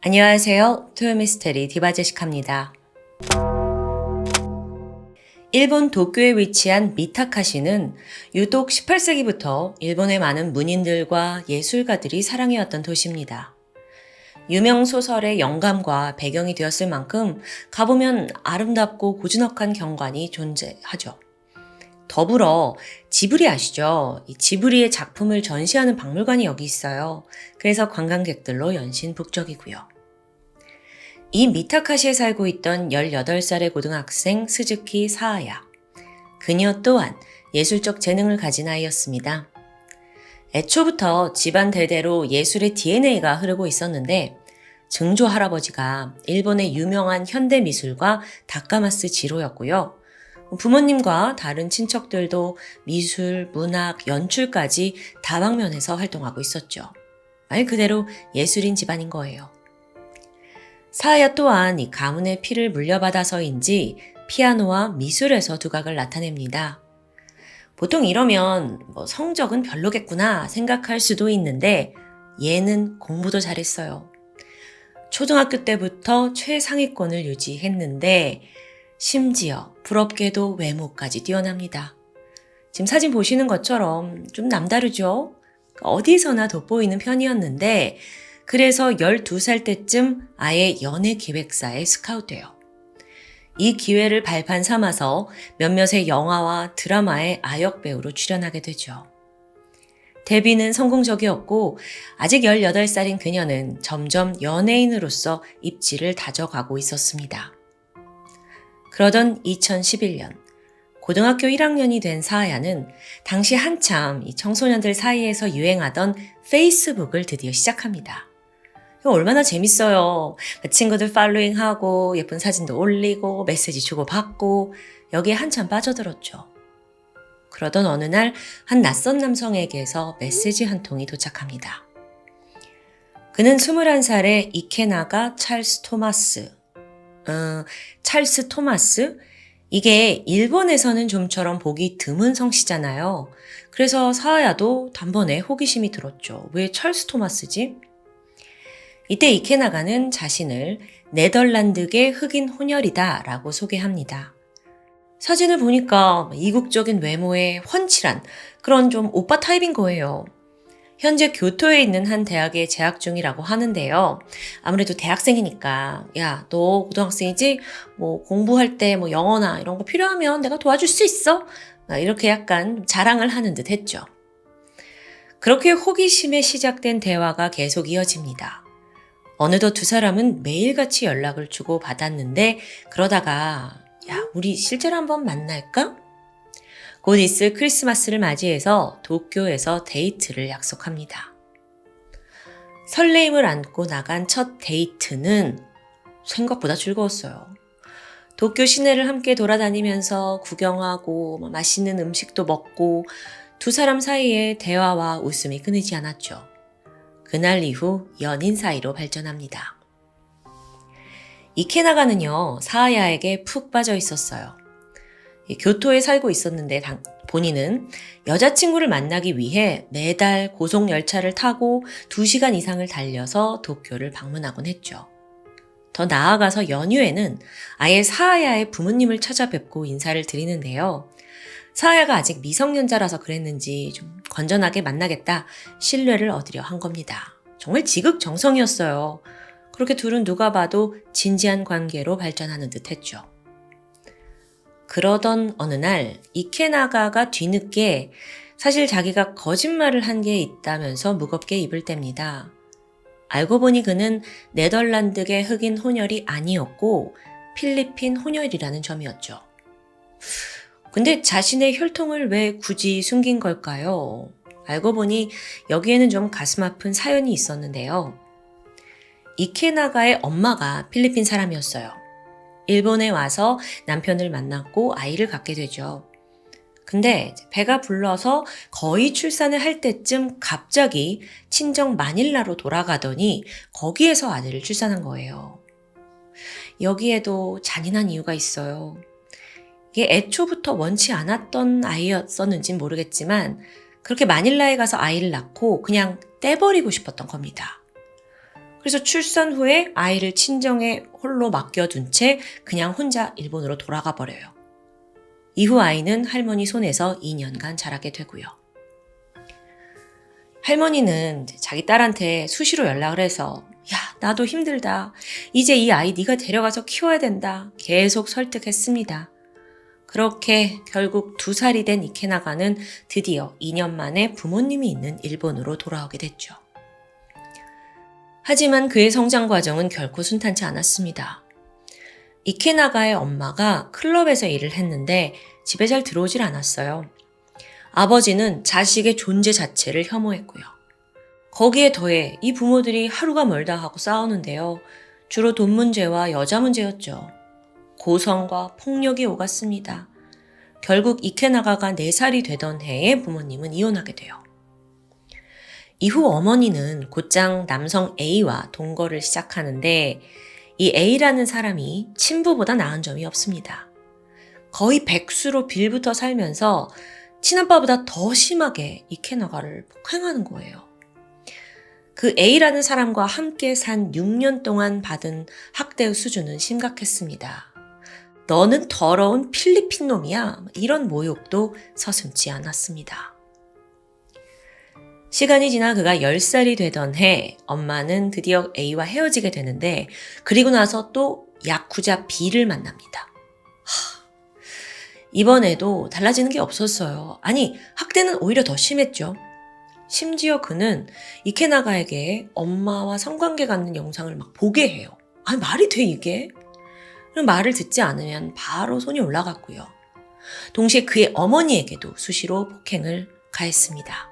안녕하세요. 토요미스테리 디바제시카입니다. 일본 도쿄에 위치한 미타카시는 유독 18세기부터 일본의 많은 문인들과 예술가들이 사랑해왔던 도시입니다. 유명 소설의 영감과 배경이 되었을 만큼 가보면 아름답고 고즈넉한 경관이 존재하죠. 더불어 지브리 아시죠? 이 지브리의 작품을 전시하는 박물관이 여기 있어요. 그래서 관광객들로 연신북적이고요. 이 미타카시에 살고 있던 18살의 고등학생 스즈키 사아야. 그녀 또한 예술적 재능을 가진 아이였습니다. 애초부터 집안 대대로 예술의 DNA가 흐르고 있었는데 증조 할아버지가 일본의 유명한 현대미술가 다카마스 지로였고요. 부모님과 다른 친척들도 미술, 문학, 연출까지 다방면에서 활동하고 있었죠. 말 그대로 예술인 집안인 거예요. 사아야 또한 이 가문의 피를 물려받아서인지 피아노와 미술에서 두각을 나타냅니다. 보통 이러면 성적은 별로겠구나 생각할 수도 있는데 얘는 공부도 잘했어요. 초등학교 때부터 최상위권을 유지했는데 심지어 부럽게도 외모까지 뛰어납니다. 지금 사진 보시는 것처럼 좀 남다르죠? 어디서나 돋보이는 편이었는데 그래서 12살 때쯤 아예 연예기획사에 스카우트돼요. 이 기회를 발판 삼아서 몇몇의 영화와 드라마에 아역배우로 출연하게 되죠. 데뷔는 성공적이었고 아직 18살인 그녀는 점점 연예인으로서 입지를 다져가고 있었습니다. 그러던 2011년 고등학교 1학년이 된 사아야는 당시 한참 이 청소년들 사이에서 유행하던 페이스북을 드디어 시작합니다. 얼마나 재밌어요. 친구들 팔로잉하고 예쁜 사진도 올리고 메시지 주고받고 여기에 한참 빠져들었죠. 그러던 어느 날 한 낯선 남성에게서 메시지 한 통이 도착합니다. 그는 21살의 이케나가 찰스 토마스. 찰스 토마스? 이게 일본에서는 좀처럼 보기 드문 성씨잖아요. 그래서 사아야도 단번에 호기심이 들었죠. 왜 찰스 토마스지? 이때 이케나가는 자신을 네덜란드계 흑인 혼혈이다 라고 소개합니다. 사진을 보니까 이국적인 외모에 훤칠한 그런 좀 오빠 타입인 거예요. 현재 교토에 있는 한 대학에 재학 중이라고 하는데요. 아무래도 대학생이니까 야, 너 고등학생이지? 공부할 때 영어나 이런 거 필요하면 내가 도와줄 수 있어? 이렇게 약간 자랑을 하는 듯 했죠. 그렇게 호기심에 시작된 대화가 계속 이어집니다. 어느덧 두 사람은 매일같이 연락을 주고 받았는데 그러다가 야, 우리 실제로 한번 만날까? 곧 있을 크리스마스를 맞이해서 도쿄에서 데이트를 약속합니다. 설레임을 안고 나간 첫 데이트는 생각보다 즐거웠어요. 도쿄 시내를 함께 돌아다니면서 구경하고 맛있는 음식도 먹고 두 사람 사이에 대화와 웃음이 끊이지 않았죠. 그날 이후 연인 사이로 발전합니다. 이케나가는요, 사아야에게 푹 빠져 있었어요. 교토에 살고 있었는데 본인은 여자친구를 만나기 위해 매달 고속열차를 타고 2시간 이상을 달려서 도쿄를 방문하곤 했죠. 더 나아가서 연휴에는 아예 사아야의 부모님을 찾아뵙고 인사를 드리는데요. 사아야가 아직 미성년자라서 그랬는지 좀 건전하게 만나겠다 신뢰를 얻으려 한 겁니다. 정말 지극정성이었어요. 그렇게 둘은 누가 봐도 진지한 관계로 발전하는 듯 했죠. 그러던 어느 날 이케나가가 뒤늦게 사실 자기가 거짓말을 한 게 있다면서 무겁게 입을 뗍니다. 알고 보니 그는 네덜란드계 흑인 혼혈이 아니었고 필리핀 혼혈이라는 점이었죠. 근데 자신의 혈통을 왜 굳이 숨긴 걸까요? 알고 보니 여기에는 좀 가슴 아픈 사연이 있었는데요. 이케나가의 엄마가 필리핀 사람이었어요. 일본에 와서 남편을 만났고 아이를 갖게 되죠. 근데 배가 불러서 거의 출산을 할 때쯤 갑자기 친정 마닐라로 돌아가더니 거기에서 아들을 출산한 거예요. 여기에도 잔인한 이유가 있어요. 이게 애초부터 원치 않았던 아이였었는지는 모르겠지만 그렇게 마닐라에 가서 아이를 낳고 그냥 떼버리고 싶었던 겁니다. 그래서 출산 후에 아이를 친정에 홀로 맡겨둔 채 그냥 혼자 일본으로 돌아가 버려요. 이후 아이는 할머니 손에서 2년간 자라게 되고요. 할머니는 자기 딸한테 수시로 연락을 해서 야, 나도 힘들다. 이제 이 아이 네가 데려가서 키워야 된다. 계속 설득했습니다. 그렇게 결국 2살이 된 이케나가는 드디어 2년 만에 부모님이 있는 일본으로 돌아오게 됐죠. 하지만 그의 성장 과정은 결코 순탄치 않았습니다. 이케나가의 엄마가 클럽에서 일을 했는데 집에 잘 들어오질 않았어요. 아버지는 자식의 존재 자체를 혐오했고요. 거기에 더해 이 부모들이 하루가 멀다 하고 싸우는데요. 주로 돈 문제와 여자 문제였죠. 고성과 폭력이 오갔습니다. 결국 이케나가가 4살이 되던 해에 부모님은 이혼하게 돼요. 이후 어머니는 곧장 남성 A와 동거를 시작하는데 이 A라는 사람이 친부보다 나은 점이 없습니다. 거의 백수로 빌붙어 살면서 친아빠보다 더 심하게 이케나가를 폭행하는 거예요. 그 A라는 사람과 함께 산 6년 동안 받은 학대의 수준은 심각했습니다. 너는 더러운 필리핀 놈이야. 이런 모욕도 서슴지 않았습니다. 시간이 지나 그가 10살이 되던 해 엄마는 드디어 A와 헤어지게 되는데 그리고 나서 또 야쿠자 B를 만납니다. 이번에도 달라지는 게 없었어요. 아니, 학대는 오히려 더 심했죠. 심지어 그는 이케나가에게 엄마와 성관계 갖는 영상을 막 보게 해요. 아니, 말이 돼 이게? 말을 듣지 않으면 바로 손이 올라갔고요. 동시에 그의 어머니에게도 수시로 폭행을 가했습니다.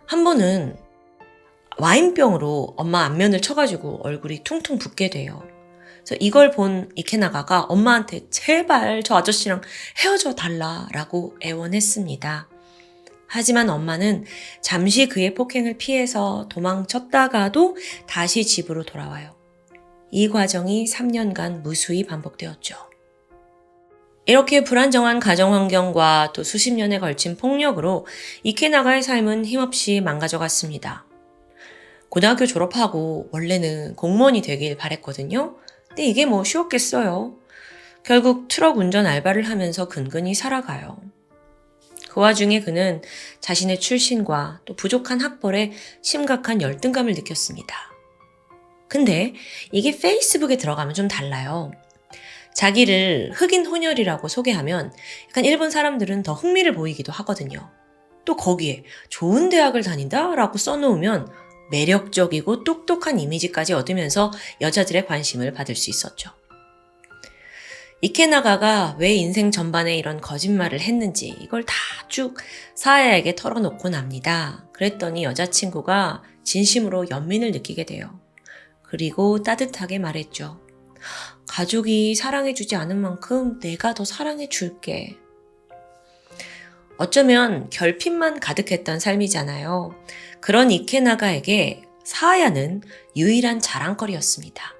한 번은 와인병으로 엄마 안면을 쳐가지고 얼굴이 퉁퉁 붓게 돼요. 그래서 이걸 본 이케나가가 엄마한테 제발 저 아저씨랑 헤어져 달라라고 애원했습니다. 하지만 엄마는 잠시 그의 폭행을 피해서 도망쳤다가도 다시 집으로 돌아와요. 이 과정이 3년간 무수히 반복되었죠. 이렇게 불안정한 가정 환경과 또 수십 년에 걸친 폭력으로 이케나가의 삶은 힘없이 망가져갔습니다. 고등학교 졸업하고 원래는 공무원이 되길 바랬거든요. 근데 이게 뭐 쉬웠겠어요. 결국 트럭 운전 알바를 하면서 근근히 살아가요. 그 와중에 그는 자신의 출신과 또 부족한 학벌에 심각한 열등감을 느꼈습니다. 근데 이게 페이스북에 들어가면 좀 달라요. 자기를 흑인 혼혈이라고 소개하면 약간 일본 사람들은 더 흥미를 보이기도 하거든요. 또 거기에 좋은 대학을 다닌다라고 써놓으면 매력적이고 똑똑한 이미지까지 얻으면서 여자들의 관심을 받을 수 있었죠. 이케나가가 왜 인생 전반에 이런 거짓말을 했는지 이걸 다 쭉 사야에게 털어놓고 납니다. 그랬더니 여자친구가 진심으로 연민을 느끼게 돼요. 그리고 따뜻하게 말했죠. 가족이 사랑해주지 않은 만큼 내가 더 사랑해줄게. 어쩌면 결핍만 가득했던 삶이잖아요. 그런 이케나가에게 사야는 유일한 자랑거리였습니다.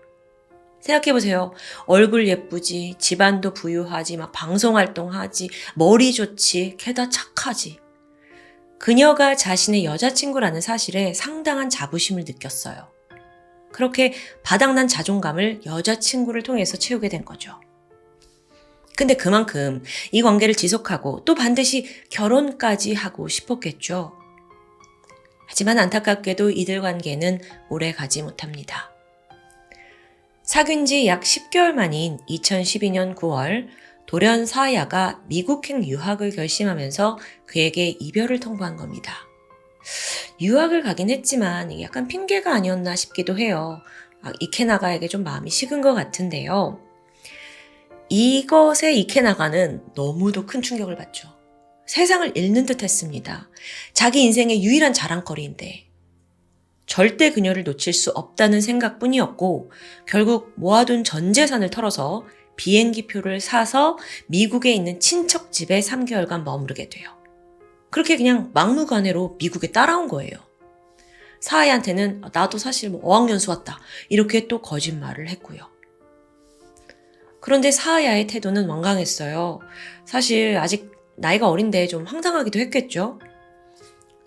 생각해보세요. 얼굴 예쁘지, 집안도 부유하지, 막 방송활동하지, 머리 좋지, 게다 착하지. 그녀가 자신의 여자친구라는 사실에 상당한 자부심을 느꼈어요. 그렇게 바닥난 자존감을 여자친구를 통해서 채우게 된 거죠. 근데 그만큼 이 관계를 지속하고 또 반드시 결혼까지 하고 싶었겠죠. 하지만 안타깝게도 이들 관계는 오래 가지 못합니다. 사귄 지 약 10개월 만인 2012년 9월 돌연 사야가 미국행 유학을 결심하면서 그에게 이별을 통보한 겁니다. 유학을 가긴 했지만 약간 핑계가 아니었나 싶기도 해요. 이케나가에게 좀 마음이 식은 것 같은데요. 이것에 이케나가는 너무도 큰 충격을 받죠. 세상을 잃는 듯 했습니다. 자기 인생의 유일한 자랑거리인데 절대 그녀를 놓칠 수 없다는 생각뿐이었고 결국 모아둔 전 재산을 털어서 비행기표를 사서 미국에 있는 친척 집에 3개월간 머무르게 돼요. 그렇게 그냥 막무가내로 미국에 따라온 거예요. 사아이한테는 나도 사실 어학연수 왔다 이렇게 또 거짓말을 했고요. 그런데 사아야의 태도는 완강했어요. 사실 아직 나이가 어린데 좀 황당하기도 했겠죠.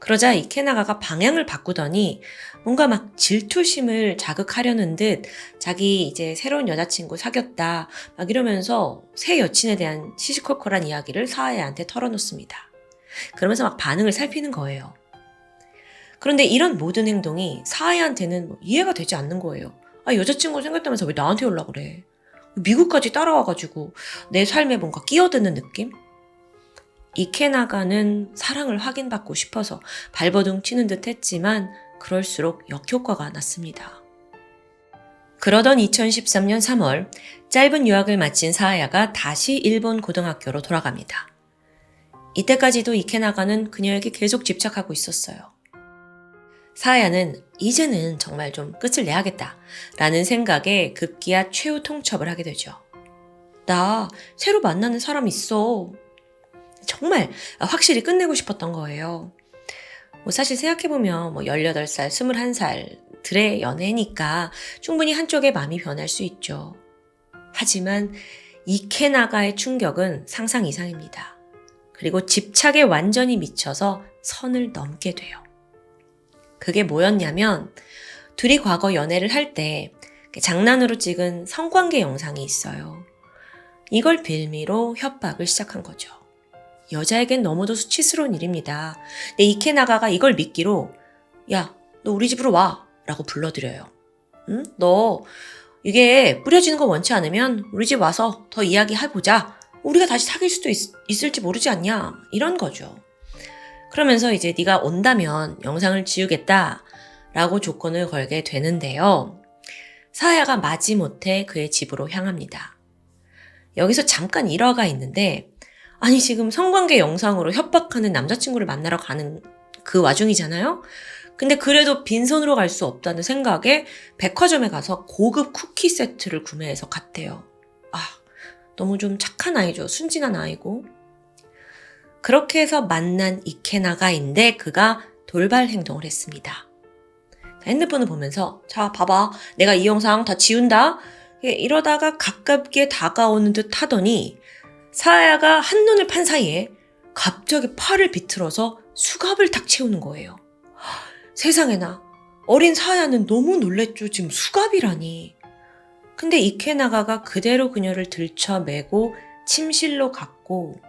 그러자 이케나가가 방향을 바꾸더니 뭔가 막 질투심을 자극하려는 듯 자기 이제 새로운 여자친구 사귀었다 막 이러면서 새 여친에 대한 시시콜콜한 이야기를 사야한테 털어놓습니다. 그러면서 막 반응을 살피는 거예요. 그런데 이런 모든 행동이 사야한테는 이해가 되지 않는 거예요. 아, 여자친구 생겼다면서 왜 나한테 연락을 해? 미국까지 따라와가지고 내 삶에 뭔가 끼어드는 느낌? 이케나가는 사랑을 확인받고 싶어서 발버둥 치는 듯 했지만 그럴수록 역효과가 났습니다. 그러던 2013년 3월 짧은 유학을 마친 사야가 다시 일본 고등학교로 돌아갑니다. 이때까지도 이케나가는 그녀에게 계속 집착하고 있었어요. 사야는 이제는 정말 좀 끝을 내야겠다 라는 생각에 급기야 최후 통첩을 하게 되죠. 나 새로 만나는 사람 있어. 정말 확실히 끝내고 싶었던 거예요. 사실 생각해보면 18살, 21살들의 연애니까 충분히 한쪽의 마음이 변할 수 있죠. 하지만 이케나가의 충격은 상상 이상입니다. 그리고 집착에 완전히 미쳐서 선을 넘게 돼요. 그게 뭐였냐면 둘이 과거 연애를 할 때 장난으로 찍은 성관계 영상이 있어요. 이걸 빌미로 협박을 시작한 거죠. 여자에겐 너무도 수치스러운 일입니다. 근데 이케나가가 이걸 미끼로 야, 너 우리 집으로 와 라고 불러들여요. 응? 너 이게 뿌려지는 거 원치 않으면 우리 집 와서 더 이야기해보자. 우리가 다시 사귈 수도 있을지 모르지 않냐 이런 거죠. 그러면서 이제 네가 온다면 영상을 지우겠다 라고 조건을 걸게 되는데요. 사야가 마지못해 그의 집으로 향합니다. 여기서 잠깐 일화가 있는데 아니 지금 성관계 영상으로 협박하는 남자친구를 만나러 가는 그 와중이잖아요. 근데 그래도 빈손으로 갈 수 없다는 생각에 백화점에 가서 고급 쿠키 세트를 구매해서 갔대요. 아, 너무 좀 착한 아이죠. 순진한 아이고. 그렇게 해서 만난 이케나가인데 그가 돌발 행동을 했습니다. 핸드폰을 보면서 자 봐봐 내가 이 영상 다 지운다. 이러다가 가깝게 다가오는 듯 하더니 사야가 한눈을 판 사이에 갑자기 팔을 비틀어서 수갑을 탁 채우는 거예요. 세상에나 어린 사야는 너무 놀랬죠. 지금 수갑이라니. 근데 이케나가가 그대로 그녀를 들쳐매고 침실로 갔고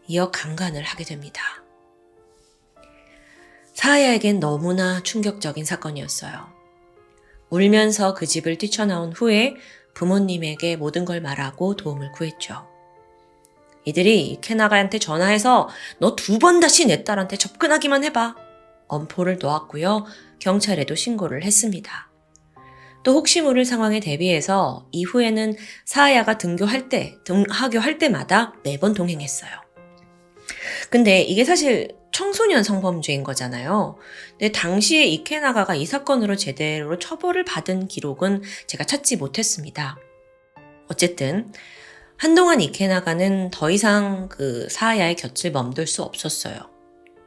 이어 강간을 하게 됩니다. 사야에겐 너무나 충격적인 사건이었어요. 울면서 그 집을 뛰쳐나온 후에 부모님에게 모든 걸 말하고 도움을 구했죠. 이들이 이케나가한테 전화해서 너 2번 다시 내 딸한테 접근하기만 해봐. 엄포를 놓았고요. 경찰에도 신고를 했습니다. 또 혹시 모를 상황에 대비해서 이후에는 사야가 등하교할 때마다 매번 동행했어요. 근데 이게 사실 청소년 성범죄인 거잖아요. 근데 당시에 이케나가가 이 사건으로 제대로 처벌을 받은 기록은 제가 찾지 못했습니다. 어쨌든 한동안 이케나가는 더 이상 그 사야의 곁을 멈돌 수 없었어요.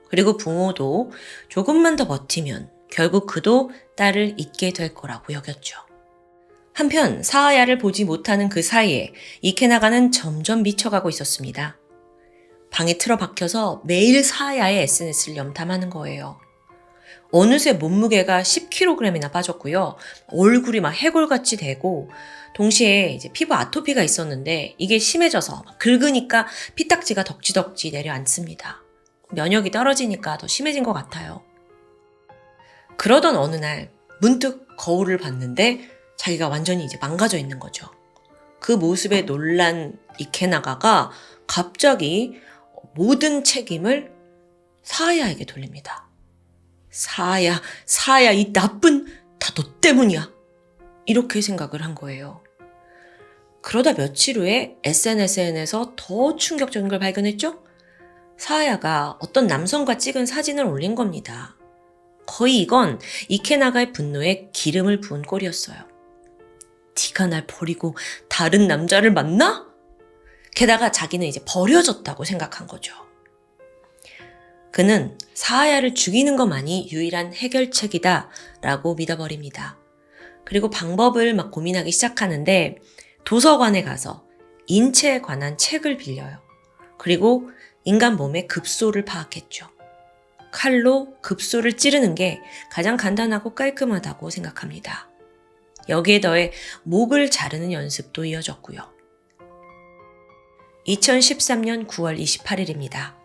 그리고 부모도 조금만 더 버티면 결국 그도 딸을 잊게 될 거라고 여겼죠. 한편 사야를 보지 못하는 그 사이에 이케나가는 점점 미쳐가고 있었습니다. 방에 틀어박혀서 매일 사야의 SNS를 염탐하는 거예요. 어느새 몸무게가 10kg이나 빠졌고요. 얼굴이 막 해골같이 되고 동시에 이제 피부 아토피가 있었는데 이게 심해져서 긁으니까 피딱지가 덕지덕지 내려앉습니다. 면역이 떨어지니까 더 심해진 것 같아요. 그러던 어느 날 문득 거울을 봤는데 자기가 완전히 이제 망가져 있는 거죠. 그 모습에 놀란 이케나가가 갑자기 모든 책임을 사야에게 돌립니다. 사야 이 나쁜 다 너 때문이야. 이렇게 생각을 한 거예요. 그러다 며칠 후에 SNS에서 더 충격적인 걸 발견했죠? 사야가 어떤 남성과 찍은 사진을 올린 겁니다. 거의 이건 이케나가의 분노에 기름을 부은 꼴이었어요. 네가 날 버리고 다른 남자를 만나? 게다가 자기는 이제 버려졌다고 생각한 거죠. 그는 사야를 죽이는 것만이 유일한 해결책이다 라고 믿어버립니다. 그리고 방법을 막 고민하기 시작하는데 도서관에 가서 인체에 관한 책을 빌려요. 그리고 인간 몸의 급소를 파악했죠. 칼로 급소를 찌르는 게 가장 간단하고 깔끔하다고 생각합니다. 여기에 더해 목을 자르는 연습도 이어졌고요. 2013년 9월 28일입니다.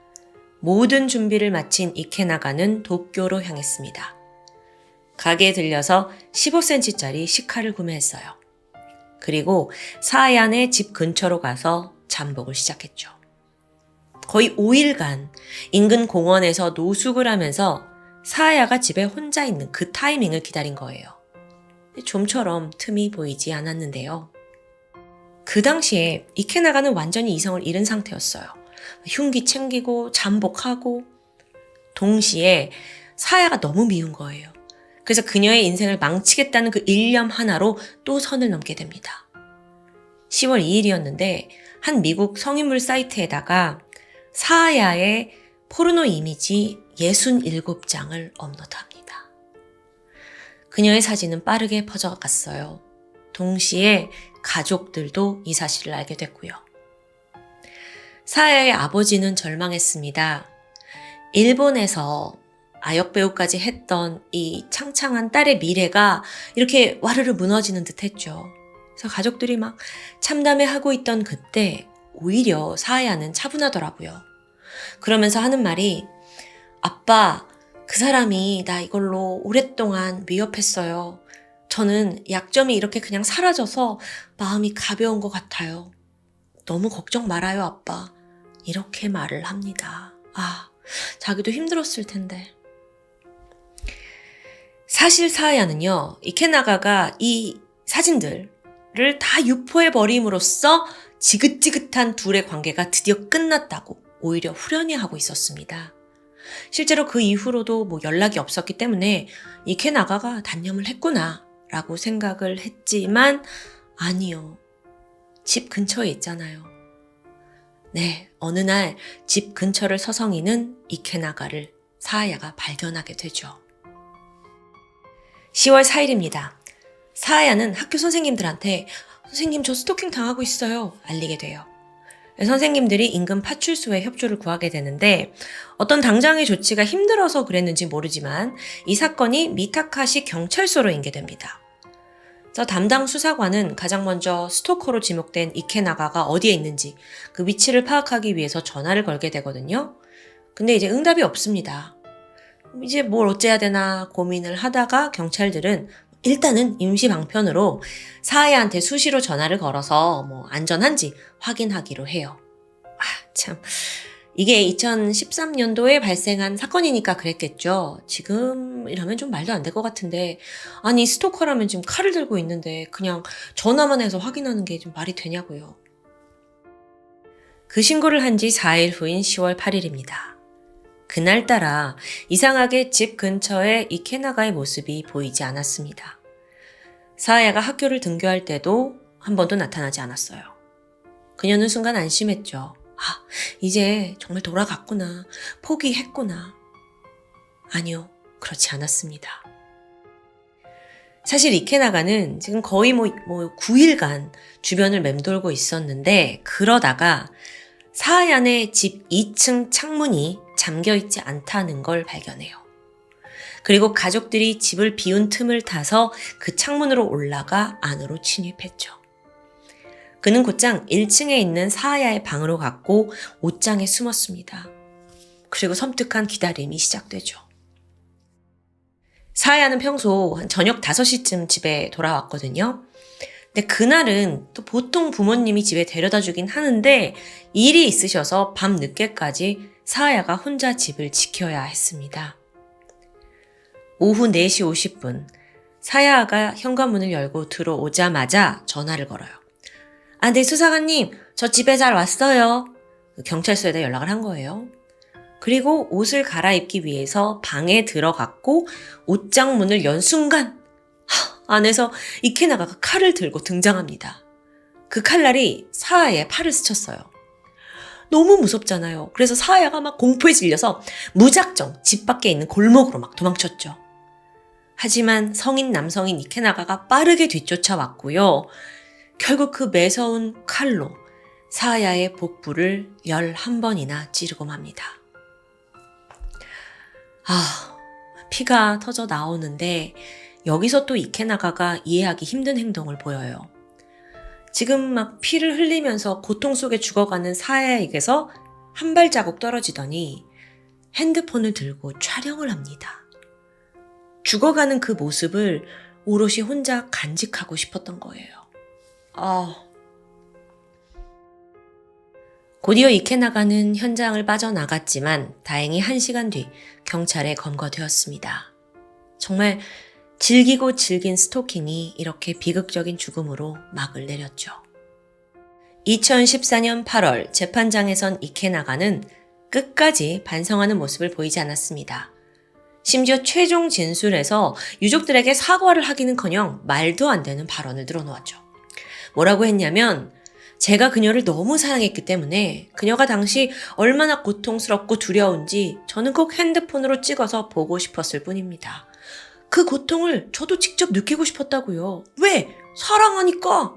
모든 준비를 마친 이케나가는 도쿄로 향했습니다. 가게에 들려서 15cm짜리 식칼을 구매했어요. 그리고 사아야네 집 근처로 가서 잠복을 시작했죠. 거의 5일간 인근 공원에서 노숙을 하면서 사아야가 집에 혼자 있는 그 타이밍을 기다린 거예요. 좀처럼 틈이 보이지 않았는데요. 그 당시에 이케나가는 완전히 이성을 잃은 상태였어요. 흉기 챙기고 잠복하고 동시에 사아야가 너무 미운 거예요. 그래서 그녀의 인생을 망치겠다는 그 일념 하나로 또 선을 넘게 됩니다. 10월 2일이었는데 한 미국 성인물 사이트에다가 사아야의 포르노 이미지 67장을 업로드합니다. 그녀의 사진은 빠르게 퍼져갔어요. 동시에 가족들도 이 사실을 알게 됐고요. 사아야의 아버지는 절망했습니다. 일본에서 아역배우까지 했던 이 창창한 딸의 미래가 이렇게 와르르 무너지는 듯 했죠. 그래서 가족들이 막 참담해하고 있던 그때 오히려 사아야는 차분하더라고요. 그러면서 하는 말이 아빠, 그 사람이 나 이걸로 오랫동안 위협했어요. 저는 약점이 이렇게 그냥 사라져서 마음이 가벼운 것 같아요. 너무 걱정 말아요, 아빠. 이렇게 말을 합니다. 자기도 힘들었을 텐데. 사실 사아야는요, 이케나가가 이 사진들을 다 유포해버림으로써 지긋지긋한 둘의 관계가 드디어 끝났다고 오히려 후련해하고 있었습니다. 실제로 그 이후로도 연락이 없었기 때문에 이케나가가 단념을 했구나 라고 생각을 했지만 아니요. 집 근처에 있잖아요. 네, 어느 날 집 근처를 서성이는 이케나가를 사아야가 발견하게 되죠. 10월 4일입니다. 사아야는 학교 선생님들한테 선생님 저 스토킹 당하고 있어요 알리게 돼요. 선생님들이 인근 파출소에 협조를 구하게 되는데 어떤 당장의 조치가 힘들어서 그랬는지 모르지만 이 사건이 미타카시 경찰서로 인계됩니다. 그래서 담당 수사관은 가장 먼저 스토커로 지목된 이케나가가 어디에 있는지 그 위치를 파악하기 위해서 전화를 걸게 되거든요. 근데 이제 응답이 없습니다. 이제 뭘 어째야 되나 고민을 하다가 경찰들은 일단은 임시 방편으로 사아야한테 수시로 전화를 걸어서 안전한지 확인하기로 해요. 참. 이게 2013년도에 발생한 사건이니까 그랬겠죠. 지금이라면 좀 말도 안 될 것 같은데 아니 스토커라면 지금 칼을 들고 있는데 그냥 전화만 해서 확인하는 게 좀 말이 되냐고요. 그 신고를 한 지 4일 후인 10월 8일입니다. 그날따라 이상하게 집 근처에 이케나가의 모습이 보이지 않았습니다. 사아야가 학교를 등교할 때도 한 번도 나타나지 않았어요. 그녀는 순간 안심했죠. 이제 정말 돌아갔구나. 포기했구나. 아니요, 그렇지 않았습니다. 사실 이케나가는 지금 거의 9일간 주변을 맴돌고 있었는데 그러다가 사아야네 집 2층 창문이 잠겨있지 않다는 걸 발견해요. 그리고 가족들이 집을 비운 틈을 타서 그 창문으로 올라가 안으로 침입했죠. 그는 곧장 1층에 있는 사아야의 방으로 갔고 옷장에 숨었습니다. 그리고 섬뜩한 기다림이 시작되죠. 사아야는 평소 한 저녁 5시쯤 집에 돌아왔거든요. 근데 그날은 또 보통 부모님이 집에 데려다 주긴 하는데 일이 있으셔서 밤 늦게까지 사아야가 혼자 집을 지켜야 했습니다. 오후 4시 50분 사아야가 현관문을 열고 들어오자마자 전화를 걸어요. 네, 수사관님, 저 집에 잘 왔어요. 경찰서에다 연락을 한 거예요. 그리고 옷을 갈아입기 위해서 방에 들어갔고 옷장 문을 연 순간 안에서 이케나가가 칼을 들고 등장합니다. 그 칼날이 사아야의 팔을 스쳤어요. 너무 무섭잖아요. 그래서 사아야가 막 공포에 질려서 무작정 집 밖에 있는 골목으로 막 도망쳤죠. 하지만 성인 남성인 이케나가가 빠르게 뒤쫓아왔고요. 결국 그 매서운 칼로 사아야의 복부를 11번이나 찌르고 맙니다. 피가 터져 나오는데 여기서 또 이케나가가 이해하기 힘든 행동을 보여요. 지금 막 피를 흘리면서 고통 속에 죽어가는 사야에게서 한 발자국 떨어지더니 핸드폰을 들고 촬영을 합니다. 죽어가는 그 모습을 오롯이 혼자 간직하고 싶었던 거예요. 곧이어 이케나가는 현장을 빠져나갔지만 다행히 1시간 뒤 경찰에 검거되었습니다. 정말 질기고 질긴 스토킹이 이렇게 비극적인 죽음으로 막을 내렸죠. 2014년 8월 재판장에선 이케나가는 끝까지 반성하는 모습을 보이지 않았습니다. 심지어 최종 진술에서 유족들에게 사과를 하기는커녕 말도 안 되는 발언을 늘어놓았죠. 뭐라고 했냐면 제가 그녀를 너무 사랑했기 때문에 그녀가 당시 얼마나 고통스럽고 두려운지 저는 꼭 핸드폰으로 찍어서 보고 싶었을 뿐입니다. 그 고통을 저도 직접 느끼고 싶었다고요. 왜? 사랑하니까.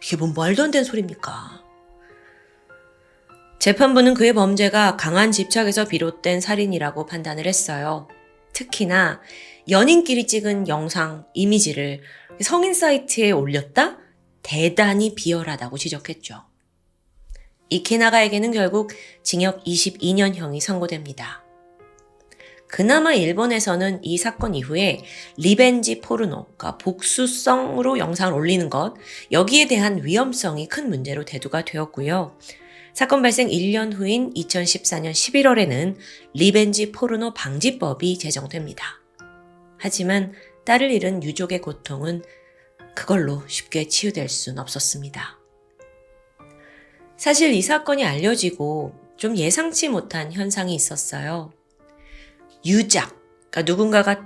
이게 뭔 말도 안 되는 소리입니까? 재판부는 그의 범죄가 강한 집착에서 비롯된 살인이라고 판단을 했어요. 특히나 연인끼리 찍은 영상, 이미지를 성인 사이트에 올렸다? 대단히 비열하다고 지적했죠. 이케나가에게는 결국 징역 22년형이 선고됩니다. 그나마 일본에서는 이 사건 이후에 리벤지 포르노, 그러니까 복수성으로 영상을 올리는 것, 여기에 대한 위험성이 큰 문제로 대두가 되었고요. 사건 발생 1년 후인 2014년 11월에는 리벤지 포르노 방지법이 제정됩니다. 하지만 딸을 잃은 유족의 고통은 그걸로 쉽게 치유될 수는 없었습니다. 사실 이 사건이 알려지고 좀 예상치 못한 현상이 있었어요. 유작, 그러니까 누군가가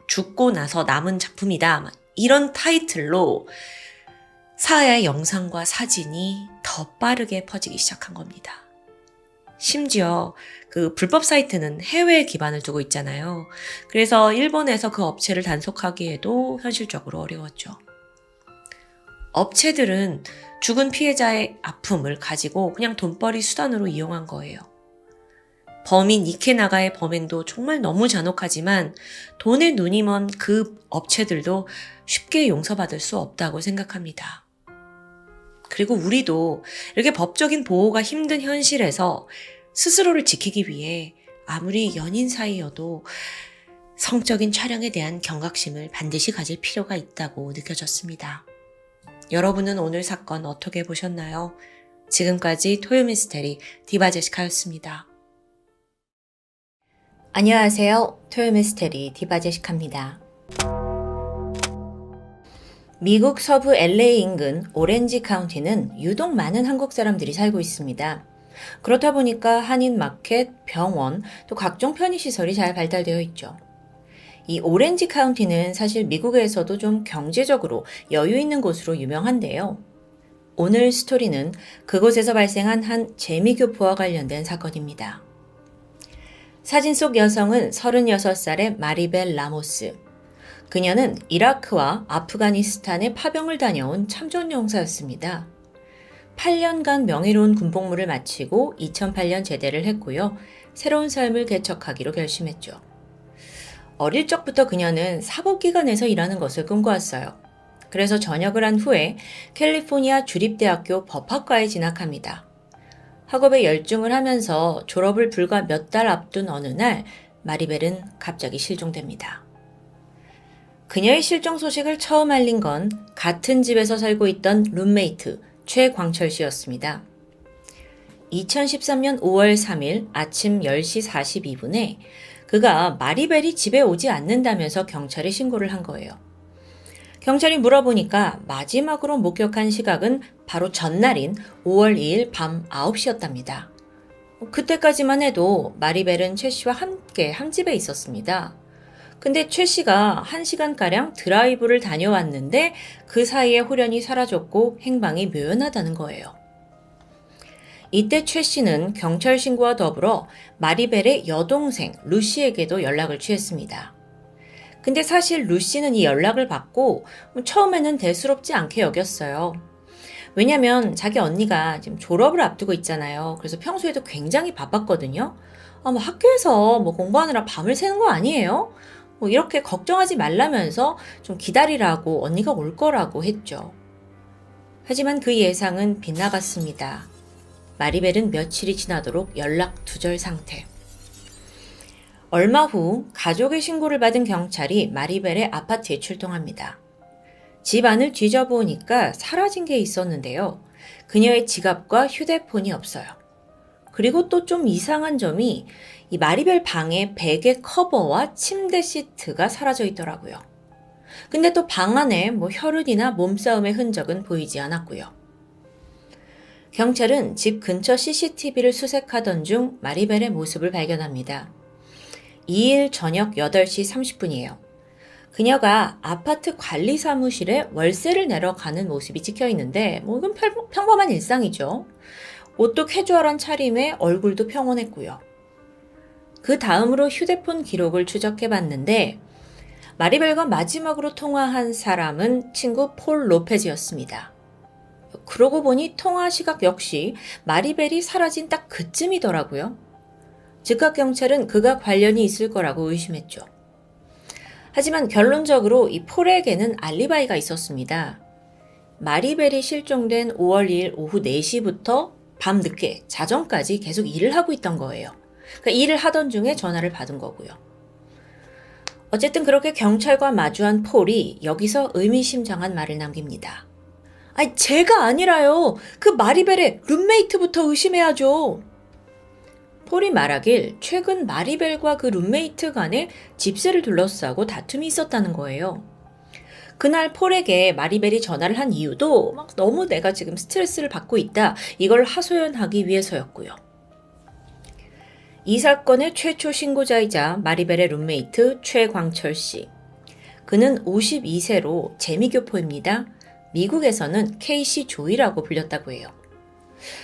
죽고 나서 남은 작품이다. 이런 타이틀로 사야의 영상과 사진이 더 빠르게 퍼지기 시작한 겁니다. 심지어 그 불법 사이트는 해외에 기반을 두고 있잖아요. 그래서 일본에서 그 업체를 단속하기에도 현실적으로 어려웠죠. 업체들은 죽은 피해자의 아픔을 가지고 그냥 돈벌이 수단으로 이용한 거예요. 범인 이케나가의 범행도 정말 너무 잔혹하지만 돈에 눈이 먼 그 업체들도 쉽게 용서받을 수 없다고 생각합니다. 그리고 우리도 이렇게 법적인 보호가 힘든 현실에서 스스로를 지키기 위해 아무리 연인 사이여도 성적인 촬영에 대한 경각심을 반드시 가질 필요가 있다고 느껴졌습니다. 여러분은 오늘 사건 어떻게 보셨나요? 지금까지 토요미스테리 디바제시카였습니다. 안녕하세요. 토요미스테리 디바제시카입니다. 미국 서부 LA 인근 오렌지 카운티는 유독 많은 한국 사람들이 살고 있습니다. 그렇다 보니까 한인 마켓, 병원, 또 각종 편의시설이 잘 발달되어 있죠. 이 오렌지 카운티는 사실 미국에서도 좀 경제적으로 여유 있는 곳으로 유명한데요. 오늘 스토리는 그곳에서 발생한 한 재미교포와 관련된 사건입니다. 사진 속 여성은 36살의 마리벨 라모스. 그녀는 이라크와 아프가니스탄에 파병을 다녀온 참전용사였습니다. 8년간 명예로운 군복무를 마치고 2008년 제대를 했고요. 새로운 삶을 개척하기로 결심했죠. 어릴 적부터 그녀는 사법기관에서 일하는 것을 꿈꿔왔어요. 그래서 전역을 한 후에 캘리포니아 주립대학교 법학과에 진학합니다. 학업에 열중을 하면서 졸업을 불과 몇 달 앞둔 어느 날 마리벨은 갑자기 실종됩니다. 그녀의 실종 소식을 처음 알린 건 같은 집에서 살고 있던 룸메이트 최광철 씨였습니다. 2013년 5월 3일 아침 10시 42분에 그가 마리벨이 집에 오지 않는다면서 경찰에 신고를 한 거예요. 경찰이 물어보니까 마지막으로 목격한 시각은 바로 전날인 5월 2일 밤 9시였답니다. 그때까지만 해도 마리벨은 최 씨와 함께 한 집에 있었습니다. 근데 최 씨가 1시간가량 드라이브를 다녀왔는데 그 사이에 홀연히 사라졌고 행방이 묘연하다는 거예요. 이때 최 씨는 경찰 신고와 더불어 마리벨의 여동생 루시에게도 연락을 취했습니다. 근데 사실 루시는 이 연락을 받고 처음에는 대수롭지 않게 여겼어요. 왜냐면 자기 언니가 지금 졸업을 앞두고 있잖아요. 그래서 평소에도 굉장히 바빴거든요. 뭐 학교에서 뭐 공부하느라 밤을 새는 거 아니에요? 뭐 이렇게 걱정하지 말라면서 좀 기다리라고 언니가 올 거라고 했죠. 하지만 그 예상은 빗나갔습니다. 마리벨은 며칠이 지나도록 연락 두절 상태. 얼마 후 가족의 신고를 받은 경찰이 마리벨의 아파트에 출동합니다. 집 안을 뒤져보니까 사라진 게 있었는데요. 그녀의 지갑과 휴대폰이 없어요. 그리고 또 좀 이상한 점이 이 마리벨 방의 베개 커버와 침대 시트가 사라져 있더라고요. 근데 또 방 안에 뭐 혈흔이나 몸싸움의 흔적은 보이지 않았고요. 경찰은 집 근처 CCTV를 수색하던 중 마리벨의 모습을 발견합니다. 2일 저녁 8시 30분이에요. 그녀가 아파트 관리 사무실에 월세를 내러 가는 모습이 찍혀 있는데 뭐 이건 평범한 일상이죠. 옷도 캐주얼한 차림에 얼굴도 평온했고요. 그 다음으로 휴대폰 기록을 추적해 봤는데 마리벨과 마지막으로 통화한 사람은 친구 폴 로페즈였습니다. 그러고 보니 통화 시각 역시 마리벨이 사라진 딱 그쯤이더라고요. 즉각 경찰은 그가 관련이 있을 거라고 의심했죠. 하지만 결론적으로 이 폴에게는 알리바이가 있었습니다. 마리벨이 실종된 5월 2일 오후 4시부터 밤 늦게 자정까지 계속 일을 하고 있던 거예요. 그러니까 일을 하던 중에 전화를 받은 거고요. 어쨌든 그렇게 경찰과 마주한 폴이 여기서 의미심장한 말을 남깁니다. 아니, 제가 아니라요. 그 마리벨의 룸메이트부터 의심해야죠. 폴이 말하길 최근 마리벨과 그 룸메이트 간에 집세를 둘러싸고 다툼이 있었다는 거예요. 그날 폴에게 마리벨이 전화를 한 이유도 막 너무 내가 지금 스트레스를 받고 있다, 이걸 하소연하기 위해서였고요. 이 사건의 최초 신고자이자 마리벨의 룸메이트 최광철 씨. 그는 52세로 재미교포입니다. 미국에서는 케이시 조이라고 불렸다고 해요.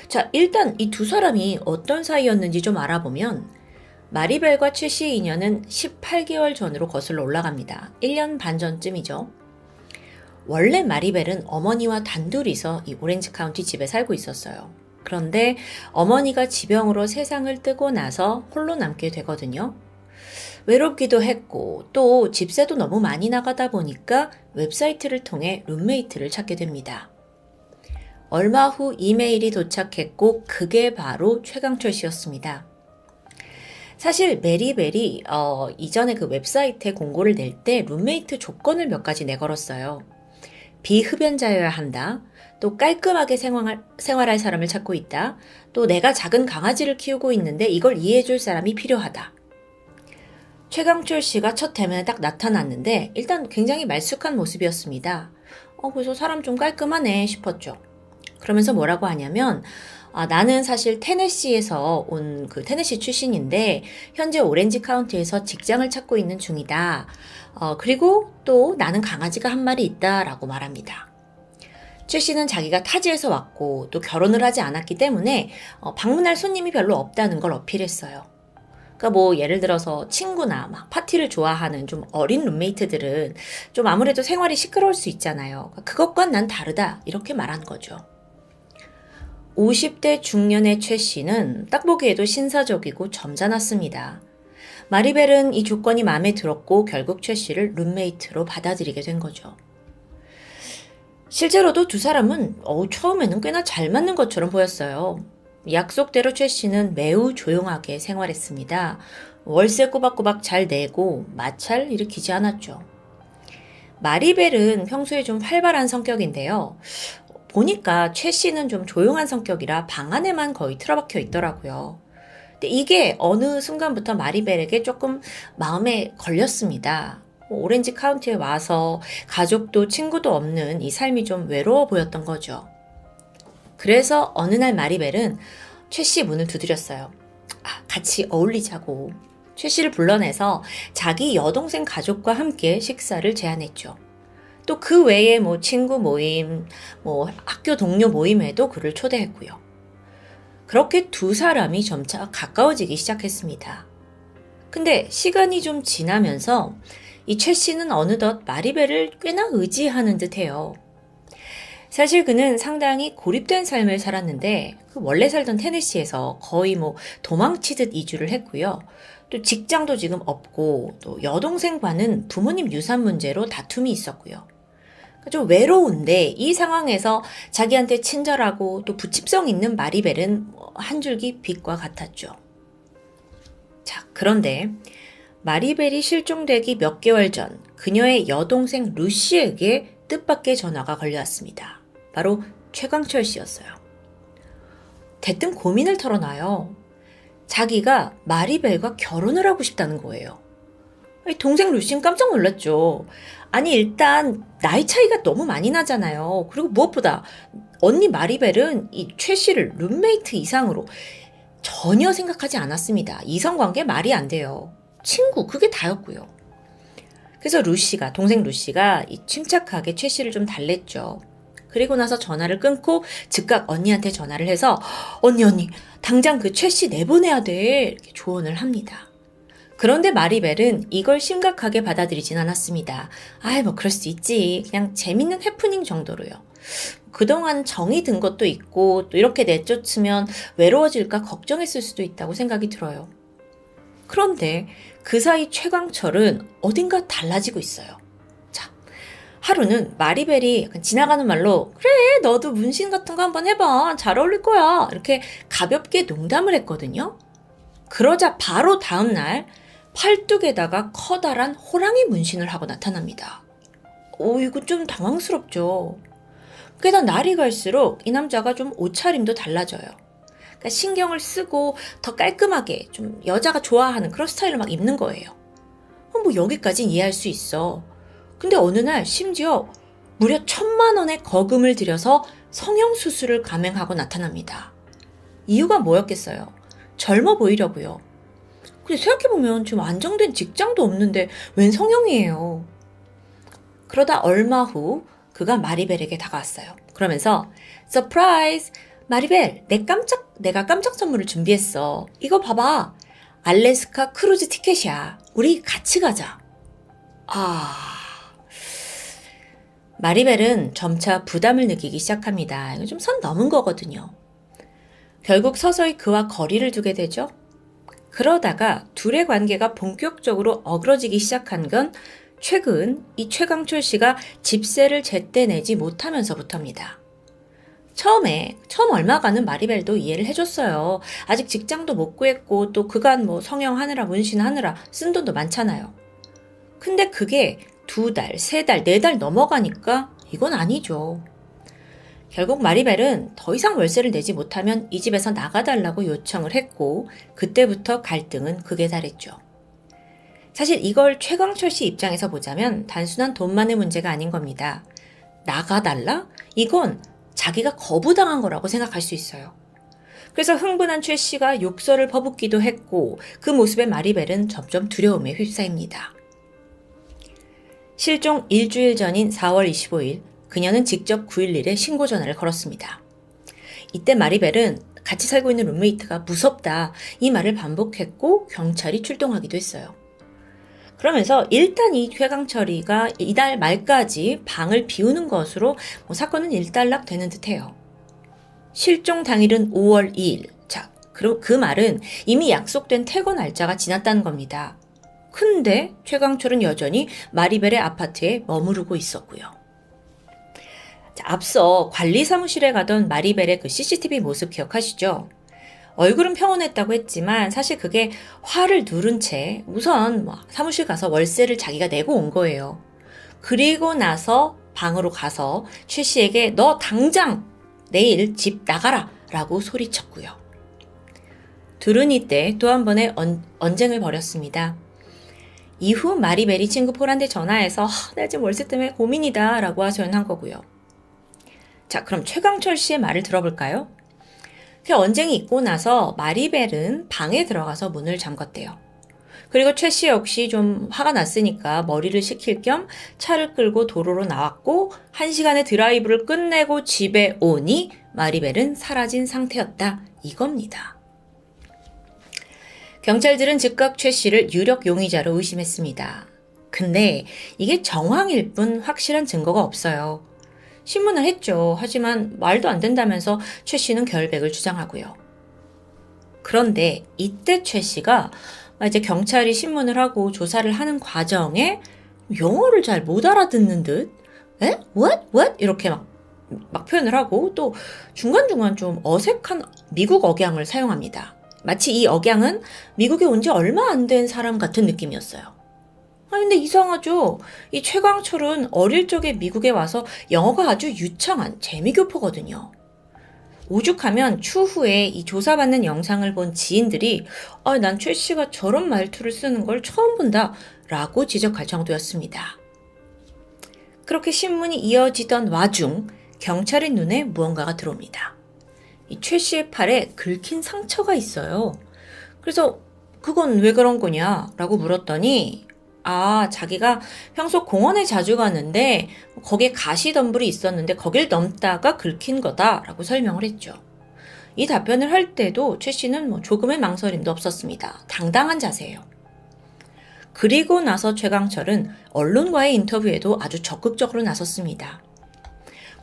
자, 일단 이 두 사람이 어떤 사이였는지 좀 알아보면 마리벨과 최 씨의 인연은 18개월 전으로 거슬러 올라갑니다. 1년 반 전쯤이죠. 원래 마리벨은 어머니와 단둘이서 이 오렌지 카운티 집에 살고 있었어요. 그런데 어머니가 지병으로 세상을 뜨고 나서 홀로 남게 되거든요. 외롭기도 했고 또 집세도 너무 많이 나가다 보니까 웹사이트를 통해 룸메이트를 찾게 됩니다. 얼마 후 이메일이 도착했고 그게 바로 최강철 씨였습니다. 사실 메리벨이 이전에 그 웹사이트에 공고를 낼 때 룸메이트 조건을 몇 가지 내걸었어요. 비흡연자여야 한다. 또 깔끔하게 생활할 사람을 찾고 있다. 또 내가 작은 강아지를 키우고 있는데 이걸 이해해줄 사람이 필요하다. 최강철 씨가 첫 대면에 딱 나타났는데 일단 굉장히 말쑥한 모습이었습니다. 그래서 사람 좀 깔끔하네 싶었죠. 그러면서 뭐라고 하냐면 나는 사실 테네시에서 온 그 테네시 출신인데 현재 오렌지 카운티에서 직장을 찾고 있는 중이다. 그리고 또 나는 강아지가 한 마리 있다라고 말합니다. 최 씨는 자기가 타지에서 왔고 또 결혼을 하지 않았기 때문에 방문할 손님이 별로 없다는 걸 어필했어요. 그러니까 뭐 예를 들어서 친구나 막 파티를 좋아하는 좀 어린 룸메이트들은 좀 아무래도 생활이 시끄러울 수 있잖아요. 그것과는 난 다르다 이렇게 말한 거죠. 50대 중년의 최 씨는 딱 보기에도 신사적이고 점잖았습니다. 마리벨은 이 조건이 마음에 들었고 결국 최 씨를 룸메이트로 받아들이게 된 거죠. 실제로도 두 사람은 처음에는 꽤나 잘 맞는 것처럼 보였어요. 약속대로 최 씨는 매우 조용하게 생활했습니다. 월세 꼬박꼬박 잘 내고 마찰 일으키지 않았죠. 마리벨은 평소에 좀 활발한 성격인데요. 보니까 최 씨는 좀 조용한 성격이라 방 안에만 거의 틀어박혀 있더라고요. 근데 이게 어느 순간부터 마리벨에게 조금 마음에 걸렸습니다. 오렌지 카운티에 와서 가족도 친구도 없는 이 삶이 좀 외로워 보였던 거죠. 그래서 어느 날 마리벨은 최 씨 문을 두드렸어요. 같이 어울리자고. 최 씨를 불러내서 자기 여동생 가족과 함께 식사를 제안했죠. 또 그 외에 뭐 친구 모임, 뭐 학교 동료 모임에도 그를 초대했고요. 그렇게 두 사람이 점차 가까워지기 시작했습니다. 근데 시간이 좀 지나면서 이 최 씨는 어느덧 마리벨을 꽤나 의지하는 듯해요. 사실 그는 상당히 고립된 삶을 살았는데 그 원래 살던 테네시에서 거의 도망치듯 이주를 했고요. 또 직장도 지금 없고 또 여동생과는 부모님 유산 문제로 다툼이 있었고요. 좀 외로운데 이 상황에서 자기한테 친절하고 또 부칩성 있는 마리벨은 한 줄기 빛과 같았죠. 자, 그런데 마리벨이 실종되기 몇 개월 전 그녀의 여동생 루시에게 뜻밖의 전화가 걸려왔습니다. 바로 최강철 씨였어요. 대뜸 고민을 털어놔요. 자기가 마리벨과 결혼을 하고 싶다는 거예요. 동생 루시는 깜짝 놀랐죠. 아니 일단 나이 차이가 너무 많이 나잖아요. 그리고 무엇보다 언니 마리벨은 이 최 씨를 룸메이트 이상으로 전혀 생각하지 않았습니다. 이성관계 말이 안 돼요. 친구 그게 다였고요. 그래서 동생 루시가 침착하게 최 씨를 좀 달랬죠. 그리고 나서 전화를 끊고 즉각 언니한테 전화를 해서 언니 당장 그 최 씨 내보내야 돼 이렇게 조언을 합니다. 그런데 마리벨은 이걸 심각하게 받아들이진 않았습니다. 그럴 수 있지. 그냥 재밌는 해프닝 정도로요. 그동안 정이 든 것도 있고 또 이렇게 내쫓으면 외로워질까 걱정했을 수도 있다고 생각이 들어요. 그런데 그 사이 최강철은 어딘가 달라지고 있어요. 자, 하루는 마리벨이 약간 지나가는 말로 그래 너도 문신 같은 거 한번 해봐. 잘 어울릴 거야. 이렇게 가볍게 농담을 했거든요. 그러자 바로 다음날 팔뚝에다가 커다란 호랑이 문신을 하고 나타납니다. 이거 좀 당황스럽죠. 게다가 날이 갈수록 이 남자가 좀 옷차림도 달라져요. 그러니까 신경을 쓰고 더 깔끔하게 좀 여자가 좋아하는 그런 스타일로 막 입는 거예요. 여기까지는 이해할 수 있어. 근데 어느 날 심지어 무려 1,000만 원의 거금을 들여서 성형수술을 감행하고 나타납니다. 이유가 뭐였겠어요? 젊어 보이려고요. 근데 생각해보면 지금 안정된 직장도 없는데 웬 성형이에요. 그러다 얼마 후 그가 마리벨에게 다가왔어요. 그러면서 서프라이즈! 마리벨, 내가 깜짝 선물을 준비했어. 이거 봐봐. 알래스카 크루즈 티켓이야. 우리 같이 가자. 마리벨은 점차 부담을 느끼기 시작합니다. 이거 좀 선 넘은 거거든요. 결국 서서히 그와 거리를 두게 되죠. 그러다가 둘의 관계가 본격적으로 어그러지기 시작한 건 최근 이 최강철 씨가 집세를 제때 내지 못하면서부터입니다. 처음 얼마간은 마리벨도 이해를 해줬어요. 아직 직장도 못 구했고 또 그간 성형하느라 문신하느라 쓴 돈도 많잖아요. 근데 그게 2달, 3달, 4달 넘어가니까 이건 아니죠. 결국 마리벨은 더 이상 월세를 내지 못하면 이 집에서 나가달라고 요청을 했고 그때부터 갈등은 극에 달했죠. 사실 이걸 최강철 씨 입장에서 보자면 단순한 돈만의 문제가 아닌 겁니다. 나가달라? 이건 자기가 거부당한 거라고 생각할 수 있어요. 그래서 흥분한 최 씨가 욕설을 퍼붓기도 했고 그 모습에 마리벨은 점점 두려움에 휩싸입니다. 실종 일주일 전인 4월 25일 그녀는 직접 911에 신고 전화를 걸었습니다. 이때 마리벨은 같이 살고 있는 룸메이트가 무섭다 이 말을 반복했고 경찰이 출동하기도 했어요. 그러면서 일단 이 최강철이가 이달 말까지 방을 비우는 것으로 사건은 일단락되는 듯해요. 실종 당일은 5월 2일. 자, 그럼 그 말은 이미 약속된 퇴거 날짜가 지났다는 겁니다. 근데 최강철은 여전히 마리벨의 아파트에 머무르고 있었고요. 앞서 관리 사무실에 가던 마리벨의 그 CCTV 모습 기억하시죠? 얼굴은 평온했다고 했지만 사실 그게 화를 누른 채 우선 사무실 가서 월세를 자기가 내고 온 거예요. 그리고 나서 방으로 가서 최 씨에게 너 당장 내일 집 나가라 라고 소리쳤고요. 둘은 이때 또 한 번의 언쟁을 벌였습니다. 이후 마리벨이 친구 폴한테 전화해서 나 지금 월세 때문에 고민이다 라고 하소연한 거고요. 자, 그럼 최강철 씨의 말을 들어볼까요? 그 언쟁이 있고 나서 마리벨은 방에 들어가서 문을 잠궜대요. 그리고 최 씨 역시 좀 화가 났으니까 머리를 식힐 겸 차를 끌고 도로로 나왔고 1시간의 드라이브를 끝내고 집에 오니 마리벨은 사라진 상태였다. 이겁니다. 경찰들은 즉각 최 씨를 유력 용의자로 의심했습니다. 근데 이게 정황일 뿐 확실한 증거가 없어요. 신문을 했죠. 하지만 말도 안 된다면서 최 씨는 결백을 주장하고요. 그런데 이때 최 씨가 이제 경찰이 신문을 하고 조사를 하는 과정에 영어를 잘 못 알아듣는 듯, 에? What? What? 이렇게 막 표현을 하고 또 중간중간 좀 어색한 미국 억양을 사용합니다. 마치 이 억양은 미국에 온 지 얼마 안 된 사람 같은 느낌이었어요. 근데 이상하죠? 이 최광철은 어릴 적에 미국에 와서 영어가 아주 유창한 재미교포거든요. 오죽하면 추후에 이 조사받는 영상을 본 지인들이 난 최 씨가 저런 말투를 쓰는 걸 처음 본다 라고 지적할 정도였습니다. 그렇게 신문이 이어지던 와중 경찰의 눈에 무언가가 들어옵니다. 이 최 씨의 팔에 긁힌 상처가 있어요. 그래서 그건 왜 그런 거냐 라고 물었더니 자기가 평소 공원에 자주 가는데 거기에 가시덤불이 있었는데 거길 넘다가 긁힌 거다라고 설명을 했죠. 이 답변을 할 때도 최 씨는 조금의 망설임도 없었습니다. 당당한 자세예요. 그리고 나서 최강철은 언론과의 인터뷰에도 아주 적극적으로 나섰습니다.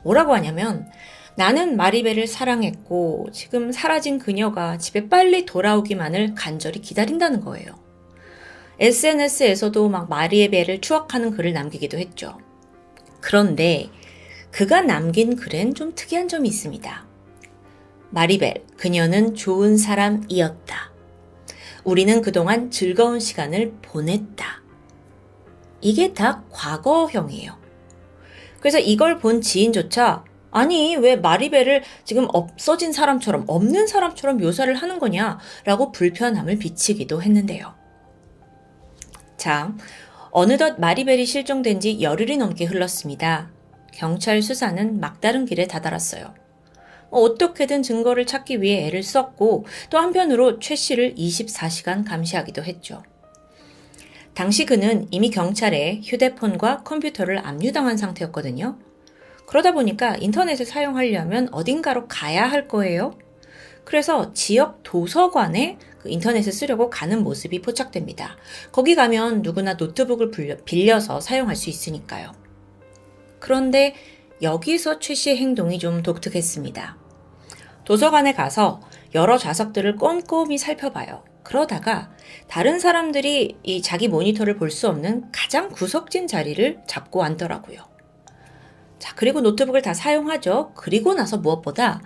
뭐라고 하냐면 나는 마리벨을 사랑했고 지금 사라진 그녀가 집에 빨리 돌아오기만을 간절히 기다린다는 거예요. SNS에서도 마리벨을 추억하는 글을 남기기도 했죠. 그런데 그가 남긴 글엔 좀 특이한 점이 있습니다. 마리벨, 그녀는 좋은 사람이었다. 우리는 그동안 즐거운 시간을 보냈다. 이게 다 과거형이에요. 그래서 이걸 본 지인조차 아니 왜 마리벨을 지금 없어진 사람처럼 없는 사람처럼 묘사를 하는 거냐라고 불편함을 비치기도 했는데요. 자, 어느덧 마리벨이 실종된 지 열흘이 넘게 흘렀습니다. 경찰 수사는 막다른 길에 다다랐어요. 어떻게든 증거를 찾기 위해 애를 썼고 또 한편으로 최 씨를 24시간 감시하기도 했죠. 당시 그는 이미 경찰에 휴대폰과 컴퓨터를 압류당한 상태였거든요. 그러다 보니까 인터넷을 사용하려면 어딘가로 가야 할 거예요. 그래서 지역 도서관에 인터넷을 쓰려고 가는 모습이 포착됩니다. 거기 가면 누구나 노트북을 빌려서 사용할 수 있으니까요. 그런데 여기서 최 씨의 행동이 좀 독특했습니다. 도서관에 가서 여러 좌석들을 꼼꼼히 살펴봐요. 그러다가 다른 사람들이 이 자기 모니터를 볼 수 없는 가장 구석진 자리를 잡고 앉더라고요. 자, 그리고 노트북을 다 사용하죠. 그리고 나서 무엇보다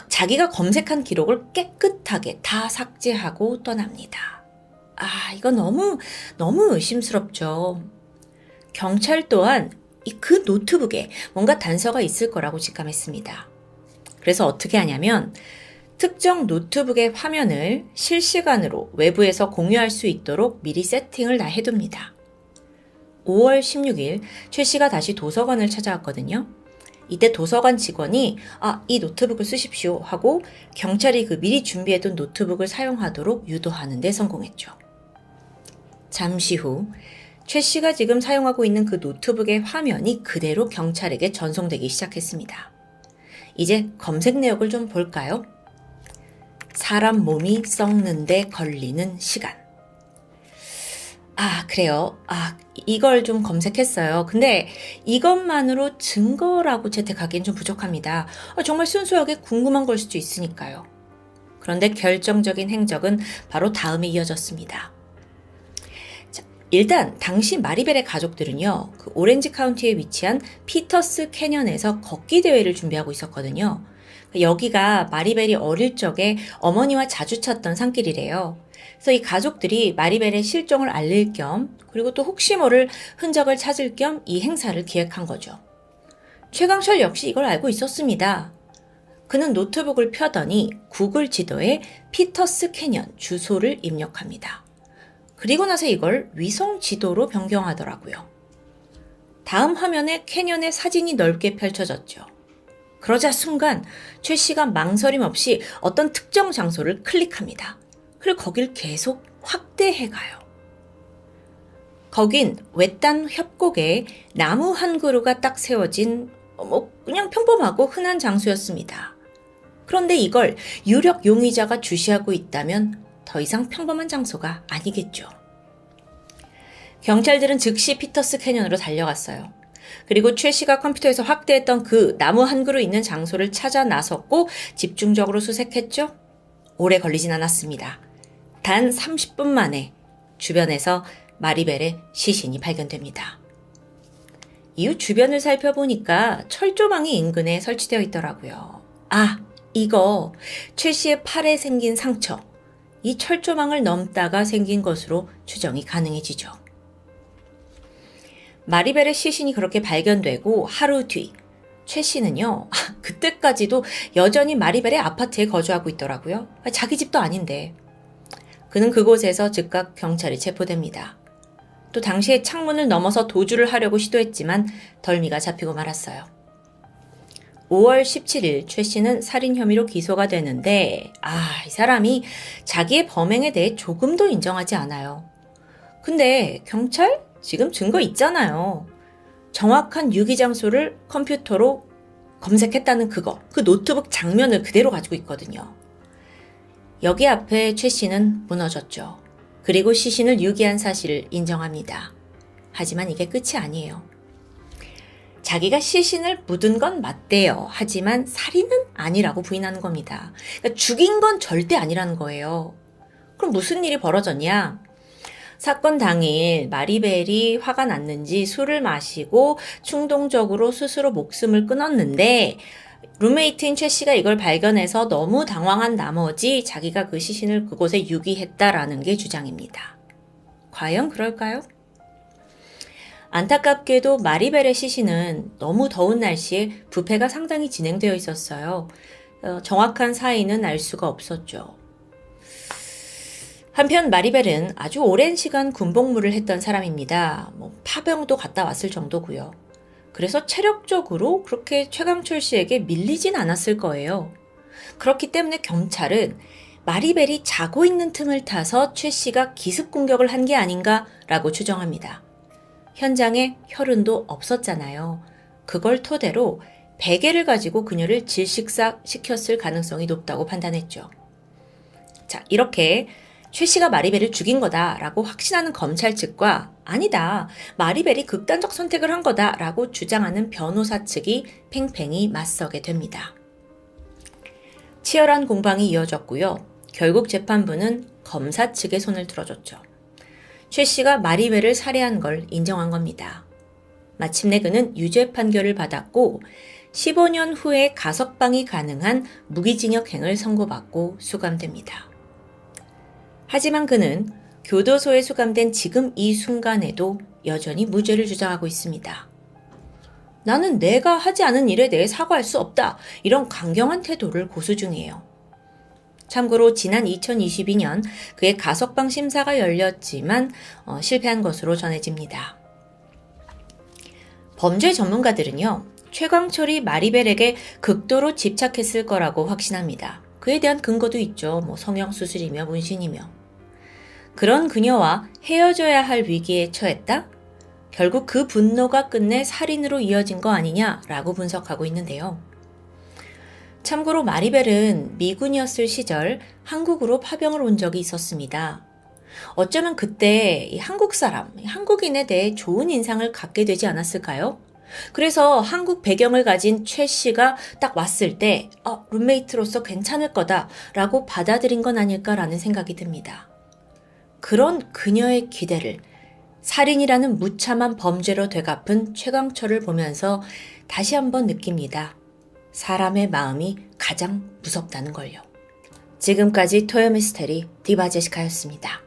자기가 검색한 기록을 깨끗하게 다 삭제하고 떠납니다. 이거 너무 의심스럽죠. 경찰 또한 그 노트북에 뭔가 단서가 있을 거라고 직감했습니다. 그래서 어떻게 하냐면 특정 노트북의 화면을 실시간으로 외부에서 공유할 수 있도록 미리 세팅을 다 해둡니다. 5월 16일 최 씨가 다시 도서관을 찾아왔거든요. 이때 도서관 직원이 이 노트북을 쓰십시오 하고 경찰이 그 미리 준비해둔 노트북을 사용하도록 유도하는 데 성공했죠. 잠시 후 최 씨가 지금 사용하고 있는 그 노트북의 화면이 그대로 경찰에게 전송되기 시작했습니다. 이제 검색 내역을 좀 볼까요? 사람 몸이 썩는데 걸리는 시간. 그래요. 이걸 좀 검색했어요. 근데 이것만으로 증거라고 채택하기엔 좀 부족합니다. 정말 순수하게 궁금한 걸 수도 있으니까요. 그런데 결정적인 행적은 바로 다음에 이어졌습니다. 자, 일단 당시 마리벨의 가족들은요, 그 오렌지 카운티에 위치한 피터스 캐년에서 걷기 대회를 준비하고 있었거든요. 여기가 마리벨이 어릴 적에 어머니와 자주 찾던 산길이래요. 그래서 이 가족들이 마리벨의 실종을 알릴 겸 그리고 또 혹시 모를 흔적을 찾을 겸 이 행사를 기획한 거죠. 최강철 역시 이걸 알고 있었습니다. 그는 노트북을 펴더니 구글 지도에 피터스 캐년 주소를 입력합니다. 그리고 나서 이걸 위성 지도로 변경하더라고요. 다음 화면에 캐년의 사진이 넓게 펼쳐졌죠. 그러자 순간 최 씨가 망설임 없이 어떤 특정 장소를 클릭합니다. 그리고 거길 계속 확대해가요. 거긴 외딴 협곡에 나무 한 그루가 딱 세워진 그냥 평범하고 흔한 장소였습니다. 그런데 이걸 유력 용의자가 주시하고 있다면 더 이상 평범한 장소가 아니겠죠. 경찰들은 즉시 피터스 캐년으로 달려갔어요. 그리고 최 씨가 컴퓨터에서 확대했던 그 나무 한 그루 있는 장소를 찾아 나섰고 집중적으로 수색했죠. 오래 걸리진 않았습니다. 단 30분 만에 주변에서 마리벨의 시신이 발견됩니다. 이후 주변을 살펴보니까 철조망이 인근에 설치되어 있더라고요. 아, 이거 최 씨의 팔에 생긴 상처. 이 철조망을 넘다가 생긴 것으로 추정이 가능해지죠. 마리벨의 시신이 그렇게 발견되고 하루 뒤 최 씨는요, 그때까지도 여전히 마리벨의 아파트에 거주하고 있더라고요. 자기 집도 아닌데. 그는 그곳에서 즉각 경찰에 체포됩니다. 또 당시에 창문을 넘어서 도주를 하려고 시도했지만 덜미가 잡히고 말았어요. 5월 17일 최 씨는 살인 혐의로 기소가 되는데 이 사람이 자기의 범행에 대해 조금도 인정하지 않아요. 근데 경찰? 지금 증거 있잖아요. 정확한 유기 장소를 컴퓨터로 검색했다는 그 노트북 장면을 그대로 가지고 있거든요. 여기 앞에 최 씨는 무너졌죠. 그리고 시신을 유기한 사실을 인정합니다. 하지만 이게 끝이 아니에요. 자기가 시신을 묻은 건 맞대요. 하지만 살인은 아니라고 부인하는 겁니다. 그러니까 죽인 건 절대 아니라는 거예요. 그럼 무슨 일이 벌어졌냐? 사건 당일 마리벨이 화가 났는지 술을 마시고 충동적으로 스스로 목숨을 끊었는데 룸메이트인 최 씨가 이걸 발견해서 너무 당황한 나머지 자기가 그 시신을 그곳에 유기했다라는 게 주장입니다. 과연 그럴까요? 안타깝게도 마리벨의 시신은 너무 더운 날씨에 부패가 상당히 진행되어 있었어요. 정확한 사인은 알 수가 없었죠. 한편 마리벨은 아주 오랜 시간 군복무를 했던 사람입니다. 파병도 갔다 왔을 정도고요. 그래서 체력적으로 그렇게 최강철 씨에게 밀리진 않았을 거예요. 그렇기 때문에 경찰은 마리벨이 자고 있는 틈을 타서 최 씨가 기습 공격을 한 게 아닌가라고 추정합니다. 현장에 혈흔도 없었잖아요. 그걸 토대로 베개를 가지고 그녀를 질식사시켰을 가능성이 높다고 판단했죠. 자, 이렇게 최 씨가 마리벨을 죽인 거다라고 확신하는 검찰 측과 아니다, 마리벨이 극단적 선택을 한 거다라고 주장하는 변호사 측이 팽팽히 맞서게 됩니다. 치열한 공방이 이어졌고요. 결국 재판부는 검사 측의 손을 들어줬죠. 최 씨가 마리벨을 살해한 걸 인정한 겁니다. 마침내 그는 유죄 판결을 받았고 15년 후에 가석방이 가능한 무기징역형을 선고받고 수감됩니다. 하지만 그는 교도소에 수감된 지금 이 순간에도 여전히 무죄를 주장하고 있습니다. 나는 내가 하지 않은 일에 대해 사과할 수 없다. 이런 강경한 태도를 고수 중이에요. 참고로 지난 2022년 그의 가석방 심사가 열렸지만 실패한 것으로 전해집니다. 범죄 전문가들은요, 최광철이 마리벨에게 극도로 집착했을 거라고 확신합니다. 그에 대한 근거도 있죠. 성형수술이며 문신이며. 그런 그녀와 헤어져야 할 위기에 처했다? 결국 그 분노가 끝내 살인으로 이어진 거 아니냐라고 분석하고 있는데요. 참고로 마리벨은 미군이었을 시절 한국으로 파병을 온 적이 있었습니다. 어쩌면 그때 이 한국 사람, 한국인에 대해 좋은 인상을 갖게 되지 않았을까요? 그래서 한국 배경을 가진 최 씨가 딱 왔을 때 룸메이트로서 괜찮을 거다라고 받아들인 건 아닐까라는 생각이 듭니다. 그런 그녀의 기대를 살인이라는 무참한 범죄로 되갚은 최강철을 보면서 다시 한번 느낍니다. 사람의 마음이 가장 무섭다는 걸요. 지금까지 토요미스테리 디바제시카였습니다.